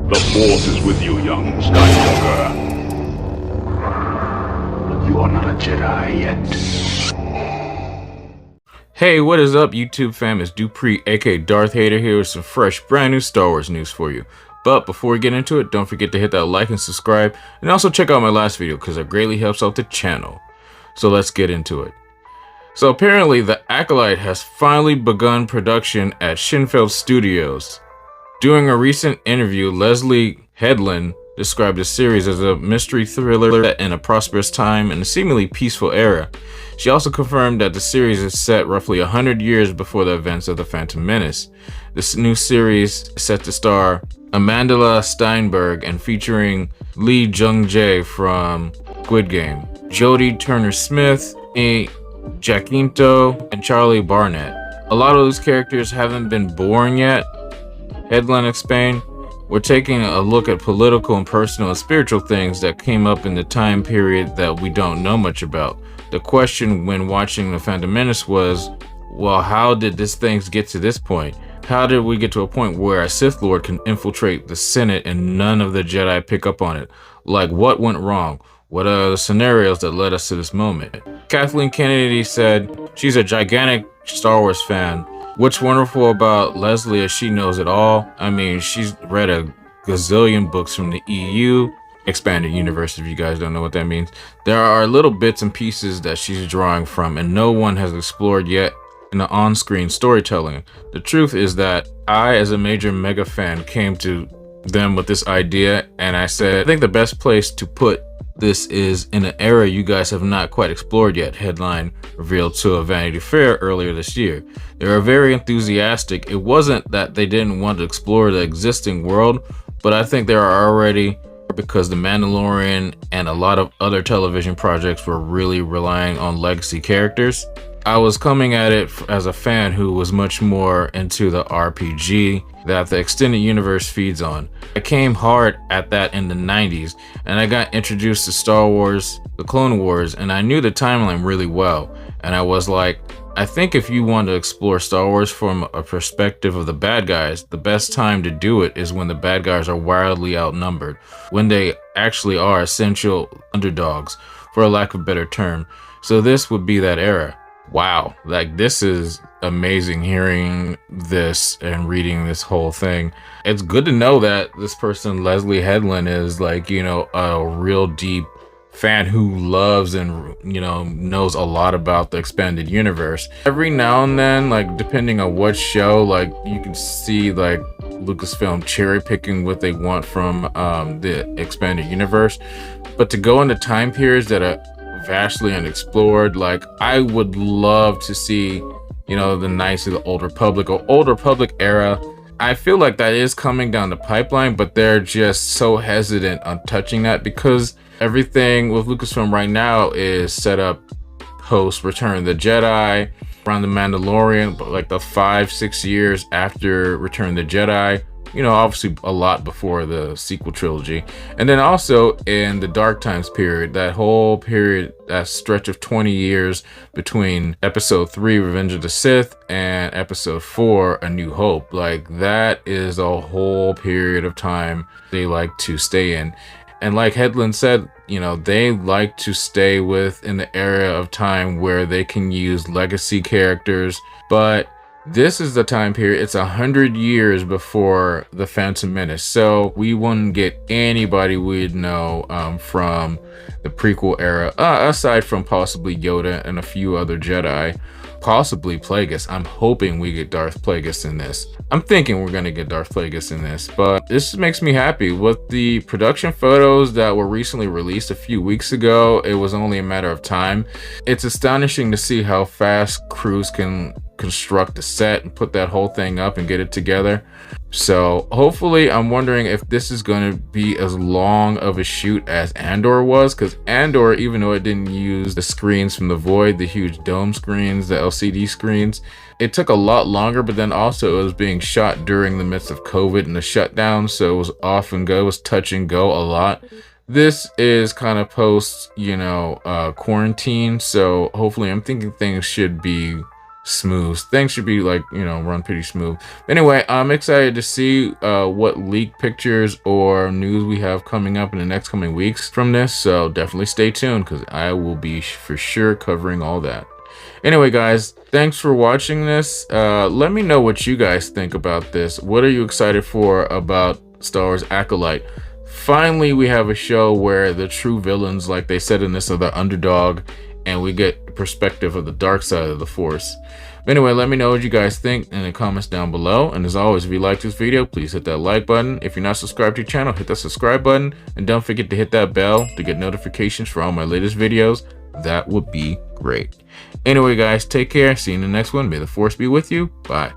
The Force is with you, young Skywalker. But you are not a Jedi yet. Hey, what is up, YouTube fam? It's Dupree, aka Darth Hater, here with some fresh, brand new Star Wars news for you. But before we get into it, don't forget to hit that like and subscribe, and also check out my last video because it greatly helps out the channel. So let's get into it. So apparently, the Acolyte has finally begun production at Shinfeld Studios. During a recent interview, Leslie Headland described the series as a mystery thriller set in a prosperous time and a seemingly peaceful era. She also confirmed that the series is set roughly 100 years before the events of The Phantom Menace. This new series is set to star Amandla Steinberg and featuring Lee Jung-jae from Squid Game, Jodie Turner-Smith, Jacinto, and Charlie Barnett. A lot of those characters haven't been born yet, Headland explained. We're taking a look at political and personal and spiritual things that came up in the time period that we don't know much about. The question when watching The Phantom Menace was, well, how did these things get to this point? How did we get to a point where a Sith Lord can infiltrate the Senate and none of the Jedi pick up on it? Like, what went wrong? What are the scenarios that led us to this moment? Kathleen Kennedy said she's a gigantic Star Wars fan. What's wonderful about Leslie is she knows it all. I mean, she's read a gazillion books from the EU, expanded universe, if you guys don't know what that means. There are little bits and pieces that she's drawing from and no one has explored yet in the on-screen storytelling. The truth is that I, as a major mega fan, came to them with this idea and I said, I think the best place to put this is in an era you guys have not quite explored yet, Headline revealed to a Vanity Fair earlier this year. They were very enthusiastic. It wasn't that they didn't want to explore the existing world, but I think they are already, because The Mandalorian and a lot of other television projects were really relying on legacy characters. I was coming at it as a fan who was much more into the RPG that the extended universe feeds on. I came hard at that in the 90s and I got introduced to Star Wars, the Clone Wars, and I knew the timeline really well. And I was like, I think if you want to explore Star Wars from a perspective of the bad guys, the best time to do it is when the bad guys are wildly outnumbered, when they actually are essential underdogs, for a lack of a better term. So this would be that era. Wow, like this is amazing hearing this and reading this whole thing. It's good to know that this person, Leslie Headland, is like, you know, a real deep fan who loves and, you know, knows a lot about the expanded universe. Every now and then, like depending on what show, like you can see like Lucasfilm cherry picking what they want from the expanded universe. But to go into time periods that are vastly unexplored, like I would love to see, you know, the Knights of the Old Republic or Old Republic era. I feel like that is coming down the pipeline, but they're just so hesitant on touching that because everything with Lucasfilm right now is set up post Return of the Jedi, around the Mandalorian, but like the 5-6 years after Return of the Jedi. You know, obviously a lot before the sequel trilogy. And then also in the Dark Times period, that whole period, that stretch of 20 years between episode 3, Revenge of the Sith, and episode 4, A New Hope. Like that is a whole period of time they like to stay in. And like Headland said, you know, they like to stay within the area of time where they can use legacy characters, but this is the time period, it's 100 years before The Phantom Menace. So we wouldn't get anybody we'd know from the prequel era, aside from possibly Yoda and a few other Jedi, possibly Plagueis. I'm hoping we get Darth Plagueis in this. I'm thinking we're gonna get Darth Plagueis in this, but this makes me happy. With the production photos that were recently released a few weeks ago, it was only a matter of time. It's astonishing to see how fast crews can construct a set and put that whole thing up and get it together. So hopefully, I'm wondering if this is going to be as long of a shoot as Andor was, because Andor, even though it didn't use the screens from the Void, the huge dome screens, the LCD screens, it took a lot longer, but then also it was being shot during the midst of COVID and the shutdown, so it was off and go, it was touch and go a lot. This is kind of post, you know, quarantine, so hopefully I'm thinking things should be smooth. Things should be like, you know, run pretty smooth. Anyway, I'm excited to see what leaked pictures or news we have coming up in the next coming weeks from this. So definitely stay tuned because I will be for sure covering all that. Anyway, guys, thanks for watching this. Let me know what you guys think about this. What are you excited for about Star Wars Acolyte? Finally, we have a show where the true villains, like they said in this, are the underdog, and we get perspective of the dark side of the Force. Anyway, let me know what you guys think in the comments down below. And as always, if you like this video, please hit that like button. If you're not subscribed to the channel, hit that subscribe button. And don't forget to hit that bell to get notifications for all my latest videos. That would be great. Anyway, guys, take care. See you in the next one. May the Force be with you. Bye.